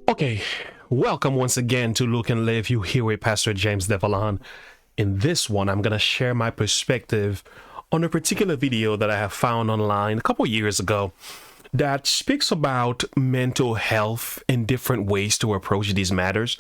Okay, welcome once again to Look and Live. You here with Pastor James Devalon. In this one, I'm going to share my perspective on a particular video that I have found online a couple years ago that speaks about mental health and different ways to approach these matters.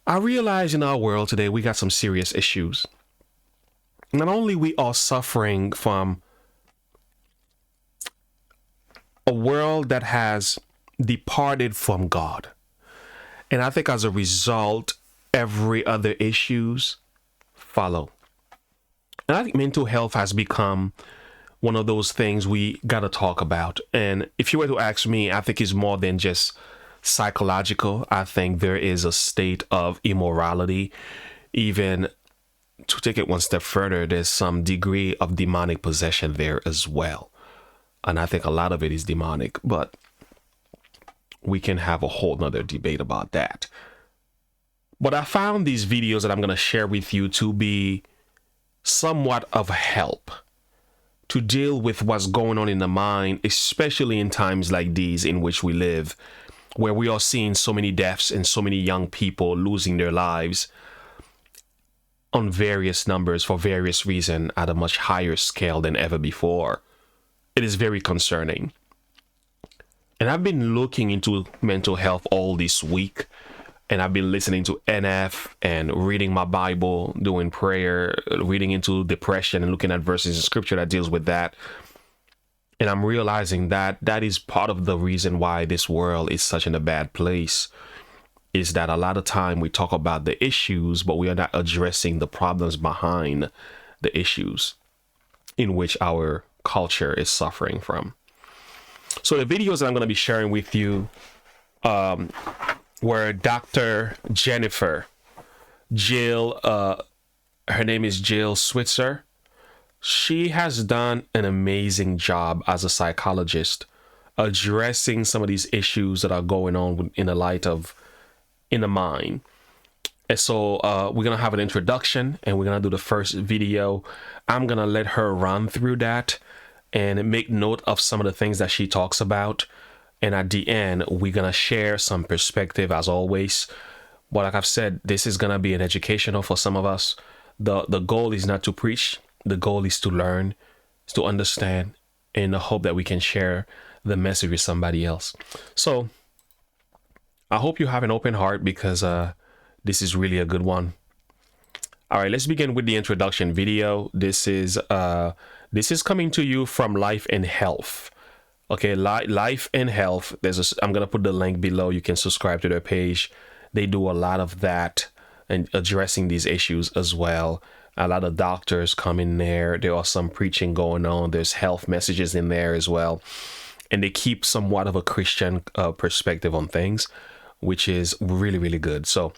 I realize in our world today, we got some serious issues. Not only we are suffering from a world that has departed from God. And I think as a result, every other issues follow. And I think mental health has become one of those things we got to talk about. And if you were to ask me, I think it's more than just psychological. I think there is a state of immorality. Even to take it one step further, there's some degree of demonic possession there as well. And I think a lot of it is demonic, but we can have a whole nother debate about that. But I found these videos that I'm going to share with you to be somewhat of help to deal with what's going on in the mind, especially in times like these in which we live, where we are seeing so many deaths and so many young people losing their lives on various numbers for various reasons at a much higher scale than ever before. It is very concerning. And I've been looking into mental health all this week, and I've been listening to NF and reading my Bible, doing prayer, reading into depression and looking at verses in scripture that deals with that. And I'm realizing that that is part of the reason why this world is such in a bad place, is that a lot of time we talk about the issues, but we are not addressing the problems behind the issues in which our culture is suffering from. So the videos that I'm going to be sharing with you were Dr. Jennifer Jill. Her name is Jill Switzer. She has done an amazing job as a psychologist addressing some of these issues that are going on in the light of in the mind. And so we're going to have an introduction, and we're going to do the first video. I'm going to let her run through that and make note of some of the things that she talks about. And at the end, we're going to share some perspective as always. But like I've said, this is going to be an educational for some of us. The goal is not to preach. The goal is to learn, is to understand, in the hope that we can share the message with somebody else. So I hope you have an open heart, because this is really a good one. All right, let's begin with the introduction video. This is coming to you from Life and Health. Okay, Life and Health. I'm gonna put the link below. You can subscribe to their page. They do a lot of that and addressing these issues as well. A lot of doctors come in there. There are some preaching going on. There's health messages in there as well, and they keep somewhat of a Christian perspective on things, which is really, really good. So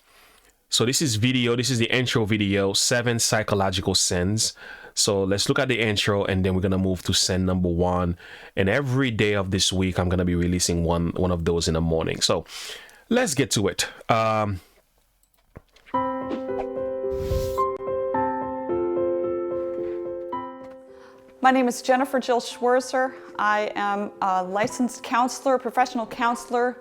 this is the intro video, 7 psychological sins. So let's look at the intro, and then we're going to move to sin number 1. And every day of this week, I'm going to be releasing one of those in the morning. So let's get to it. My name is Jennifer Jill Schwerzer. I am a licensed counselor, professional counselor,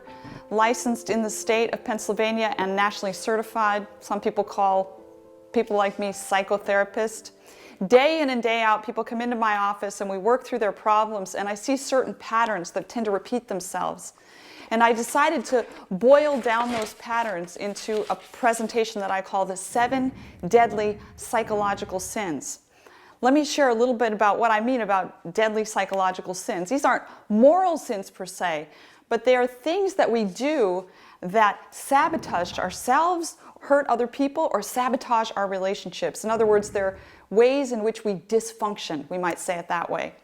licensed in the state of Pennsylvania and nationally certified. Some people call people like me psychotherapist. Day in and day out, people come into my office and we work through their problems, and I see certain patterns that tend to repeat themselves. And I decided to boil down those patterns into a presentation that I call the 7 deadly psychological sins. Let me share a little bit about what I mean about deadly psychological sins. These aren't moral sins per se, but they are things that we do that sabotage ourselves, hurt other people, or sabotage our relationships. In other words, they're ways in which we dysfunction, we might say it that way.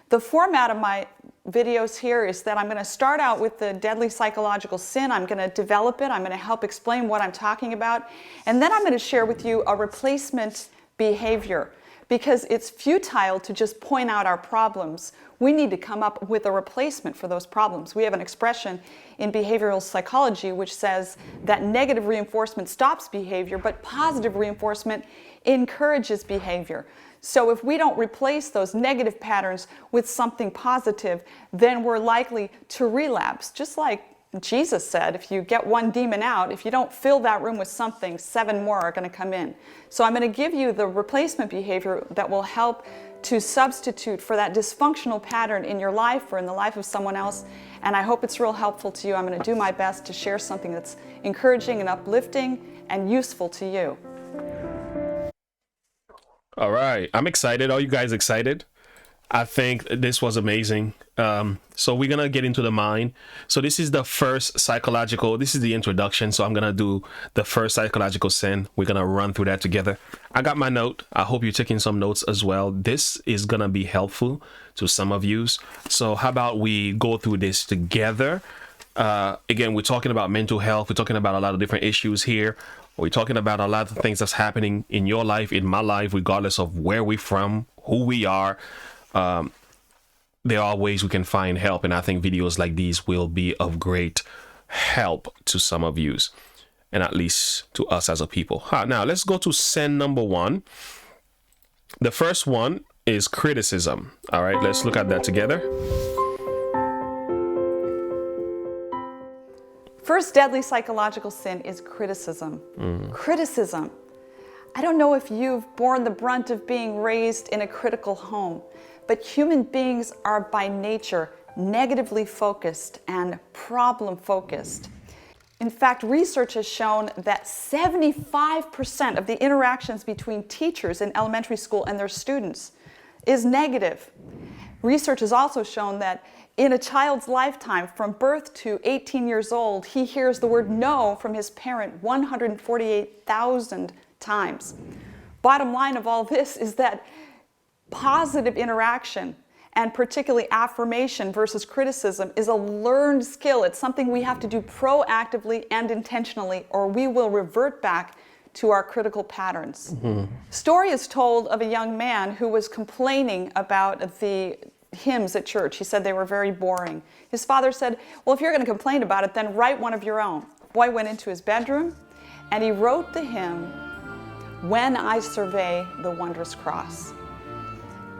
The format of my videos here is that I'm going to start out with the deadly psychological sin. I'm going to develop it. I'm going to help explain what I'm talking about. And then I'm going to share with you a replacement behavior, because it's futile to just point out our problems. We need to come up with a replacement for those problems. We have an expression in behavioral psychology which says that negative reinforcement stops behavior, but positive reinforcement encourages behavior. So if we don't replace those negative patterns with something positive, then we're likely to relapse, just like Jesus said, if you get one demon out, if you don't fill that room with something, 7 more are going to come in. So I'm going to give you the replacement behavior that will help to substitute for that dysfunctional pattern in your life or in the life of someone else. And I hope it's real helpful to you. I'm going to do my best to share something that's encouraging and uplifting and useful to you. All right. I'm excited. Are you guys excited? I think this was amazing. So we're going to get into the mind. So this is the first psychological, this is the introduction. So I'm going to do the first psychological sin. We're going to run through that together. I got my note. I hope you're taking some notes as well. This is going to be helpful to some of you. So how about we go through this together? Again, we're talking about mental health. We're talking about a lot of different issues here. We're talking about a lot of things that's happening in your life, in my life, regardless of where we're from, who we are. There are ways we can find help, and I think videos like these will be of great help to some of you, and at least to us as a people. Now let's go to sin number 1. The first one is criticism. All right, let's look at that together. First deadly psychological sin is criticism. Criticism. I don't know if you've borne the brunt of being raised in a critical home, but human beings are by nature negatively focused and problem focused. In fact, research has shown that 75% of the interactions between teachers in elementary school and their students is negative. Research has also shown that in a child's lifetime, from birth to 18 years old, he hears the word no from his parent 148,000 times. Bottom line of all this is that positive interaction, and particularly affirmation versus criticism, is a learned skill. It's something we have to do proactively and intentionally, or we will revert back to our critical patterns. Story is told of a young man who was complaining about the hymns at church. He said they were very boring. His father said, well, if you're going to complain about it, then write one of your own. Boy went into his bedroom and he wrote the hymn, When I Survey the Wondrous Cross.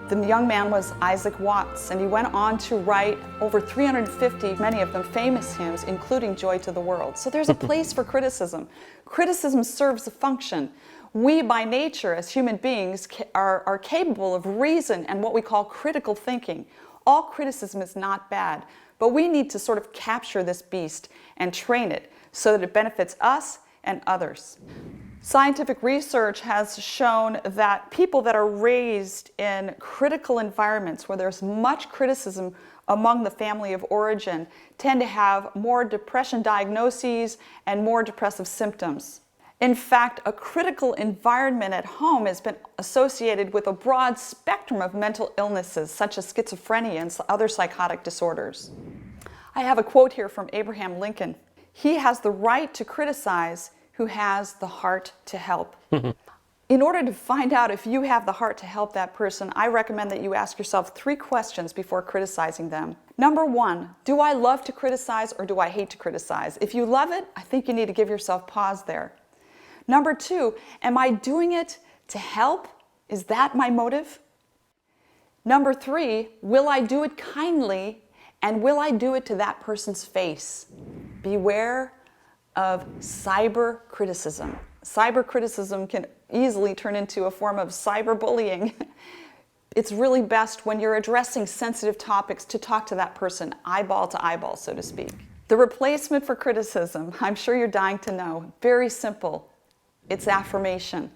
The young man was Isaac Watts, and he went on to write over 350, many of them famous hymns, including Joy to the World. So there's a place for criticism. Criticism serves a function. We, by nature, as human beings, are capable of reason and what we call critical thinking. All criticism is not bad, but we need to sort of capture this beast and train it so that it benefits us and others. Scientific research has shown that people that are raised in critical environments where there's much criticism among the family of origin tend to have more depression diagnoses and more depressive symptoms. In fact, a critical environment at home has been associated with a broad spectrum of mental illnesses such as schizophrenia and other psychotic disorders. I have a quote here from Abraham Lincoln. He has the right to criticize who has the heart to help. In order to find out if you have the heart to help that person, I recommend that you ask yourself 3 questions before criticizing them. Number 1, do I love to criticize or do I hate to criticize? If you love it, I think you need to give yourself pause there. Number 2, am I doing it to help? Is that my motive? Number 3, will I do it kindly and will I do it to that person's face? Beware of cyber criticism. Cyber criticism can easily turn into a form of cyberbullying. It's really best when you're addressing sensitive topics to talk to that person eyeball to eyeball, so to speak. The replacement for criticism, I'm sure you're dying to know, very simple. It's affirmation.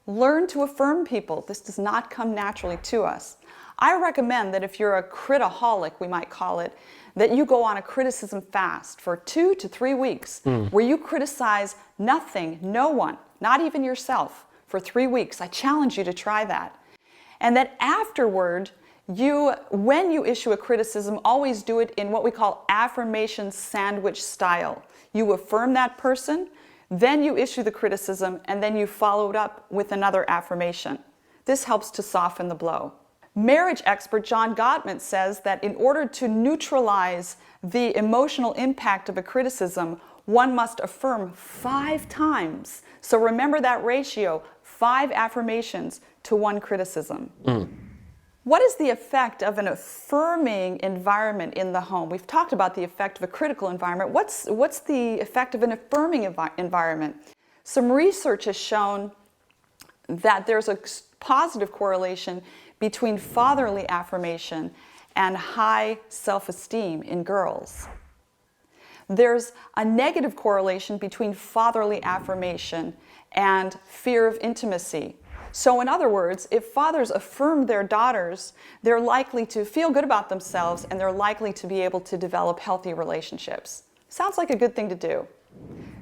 Learn to affirm people. This does not come naturally to us. I recommend that if you're a critaholic, we might call it, that you go on a criticism fast for 2 to 3 weeks, where you criticize nothing, no one, not even yourself, for 3 weeks. I challenge you to try that. And that afterward, when you issue a criticism, always do it in what we call affirmation sandwich style. You affirm that person, then you issue the criticism, and then you follow it up with another affirmation. This helps to soften the blow. Marriage expert John Gottman says that in order to neutralize the emotional impact of a criticism, one must affirm 5 times. So remember that ratio, 5 affirmations to 1 criticism. What is the effect of an affirming environment in the home? We've talked about the effect of a critical environment. What's the effect of an affirming environment? Some research has shown that there's a positive correlation between fatherly affirmation and high self-esteem in girls. There's a negative correlation between fatherly affirmation and fear of intimacy. So in other words, if fathers affirm their daughters, they're likely to feel good about themselves and they're likely to be able to develop healthy relationships. Sounds like a good thing to do.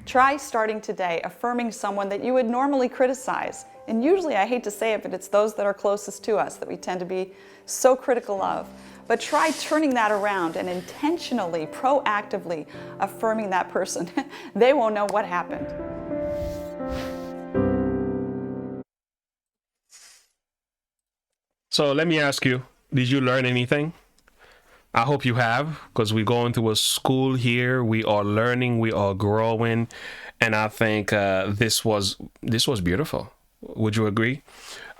Try starting today affirming someone that you would normally criticize. And usually, I hate to say it, but it's those that are closest to us that we tend to be so critical of. But try turning that around and intentionally, proactively affirming that person. They won't know what happened. So let me ask you, did you learn anything? I hope you have, because we're going through a school here. We are learning, we are growing, and I think this was beautiful. Would you agree?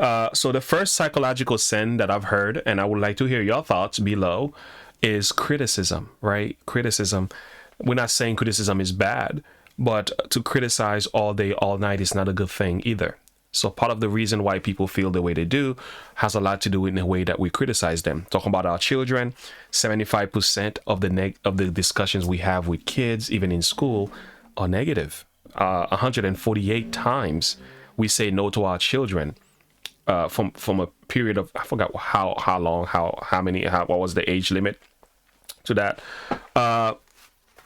So the first psychological sin that I've heard, and I would like to hear your thoughts below, is criticism, right? Criticism. We're not saying criticism is bad, but to criticize all day, all night is not a good thing either. So part of the reason why people feel the way they do has a lot to do with the way that we criticize them. Talking about our children, 75% of the discussions we have with kids, even in school, are negative. 148 times we say no to our children from a period of, I forgot how long, what was the age limit to that.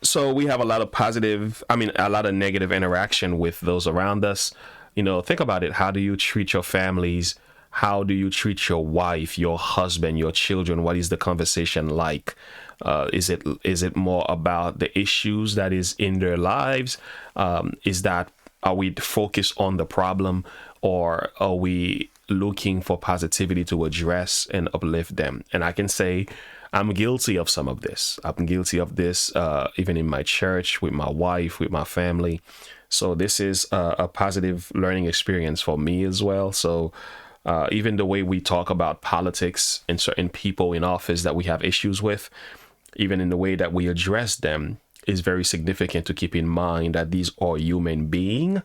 So we have a lot of negative interaction with those around us. You know, think about it. How do you treat your families? How do you treat your wife, your husband, your children? What is the conversation like? Is it more about the issues that is in their lives? Are we focused on the problem, or are we looking for positivity to address and uplift them? And I can say I'm guilty of some of this. I'm guilty of this even in my church, with my wife, with my family. So this is a positive learning experience for me as well. So even the way we talk about politics and certain people in office that we have issues with, even in the way that we address them, is very significant to keep in mind that these are human beings.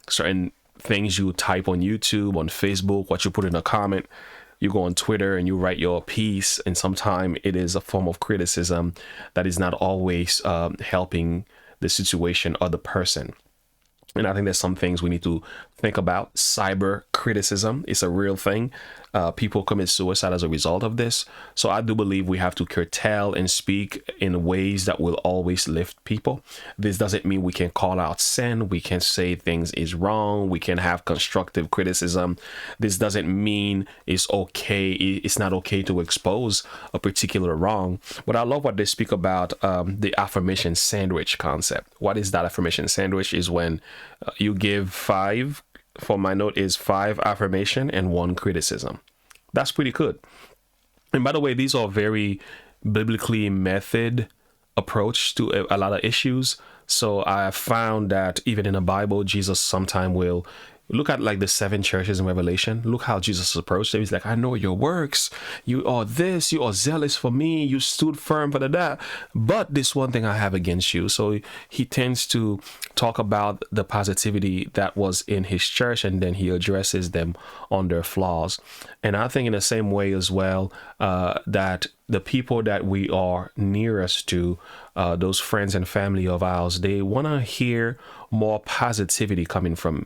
Certain things you type on YouTube, on Facebook, what you put in a comment, you go on Twitter and you write your piece, and sometimes it is a form of criticism that is not always helping the situation or the person. And I think there's some things we need to think about. Cyber criticism is a real thing. People commit suicide as a result of this. So I do believe we have to curtail and speak in ways that will always lift people. This doesn't mean we can call out sin. We can say things is wrong. We can have constructive criticism. This doesn't mean it's okay. It's not okay to expose a particular wrong. But I love what they speak about the affirmation sandwich concept. What is that affirmation sandwich? Is when you give 5. For my note is 5 affirmation and 1 criticism. That's pretty good. And by the way, these are very biblically method approach to a lot of issues. So I have found that even in the Bible, Jesus sometime will look at like the 7 churches in Revelation. Look how Jesus approached them. He's like, I know your works. You are this. You are zealous for me. You stood firm for that. But this one thing I have against you. So he tends to talk about the positivity that was in his church, and then he addresses them on their flaws. And I think in the same way as well, that the people that we are nearest to, those friends and family of ours, they want to hear more positivity coming from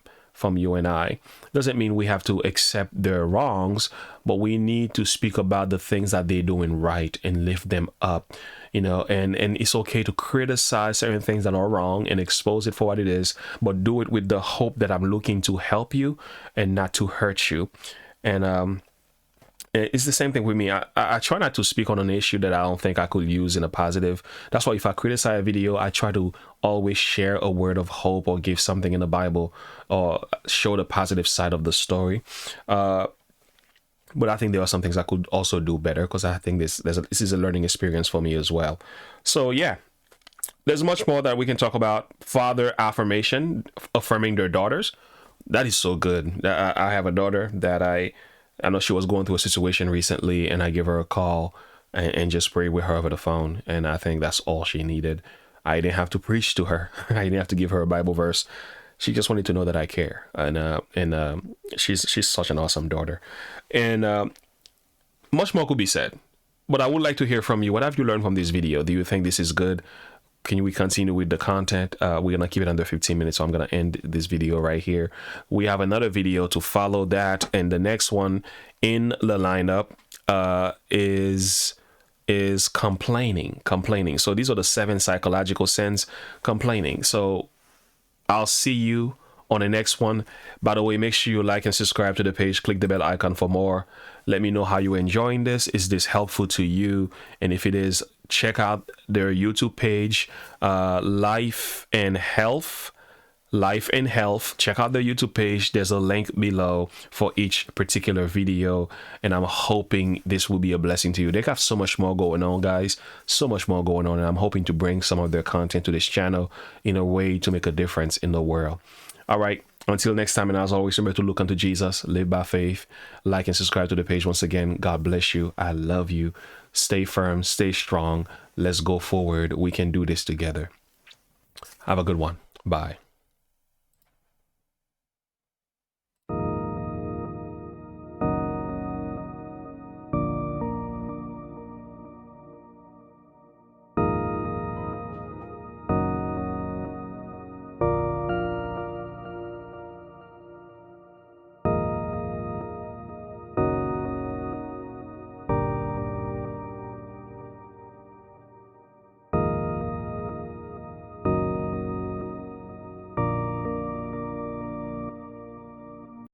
you and I. Doesn't mean we have to accept their wrongs, but we need to speak about the things that they're doing right and lift them up, you know, and it's okay to criticize certain things that are wrong and expose it for what it is, but do it with the hope that I'm looking to help you and not to hurt you. And it's the same thing with me. I try not to speak on an issue that I don't think I could use in a positive. That's why if I criticize a video, I try to always share a word of hope or give something in the Bible or show the positive side of the story. But I think there are some things I could also do better, because I think this is a learning experience for me as well. So yeah, there's much more that we can talk about. Father affirmation, affirming their daughters. That is so good. I have a daughter that I I know she was going through a situation recently, and I gave her a call and just prayed with her over the phone. And I think that's all she needed. I didn't have to preach to her. I didn't have to give her a Bible verse. She just wanted to know that I care. And she's such an awesome daughter. And much more could be said. But I would like to hear from you. What have you learned from this video? Do you think this is good? Can we continue with the content? We're going to keep it under 15 minutes, so I'm going to end this video right here. We have another video to follow that, and the next one in the lineup is complaining. So these are the 7 psychological sins. Complaining. So I'll see you on the next one. By the way, make sure you like and subscribe to the page. Click the bell icon for more. Let me know how you're enjoying this. Is this helpful to you? And if it is, check out their YouTube page, Life and Health. Check out their YouTube page. There's a link below for each particular video, and I'm hoping this will be a blessing to you. They have so much more going on, guys, so much more going on, and I'm hoping to bring some of their content to this channel in a way to make a difference in the world. All right, until next time, and as always, remember to look unto Jesus, live by faith, like and subscribe to the page. Once again, God bless you. I love you. Stay firm, stay strong. Let's go forward. We can do this together. Have a good one. Bye.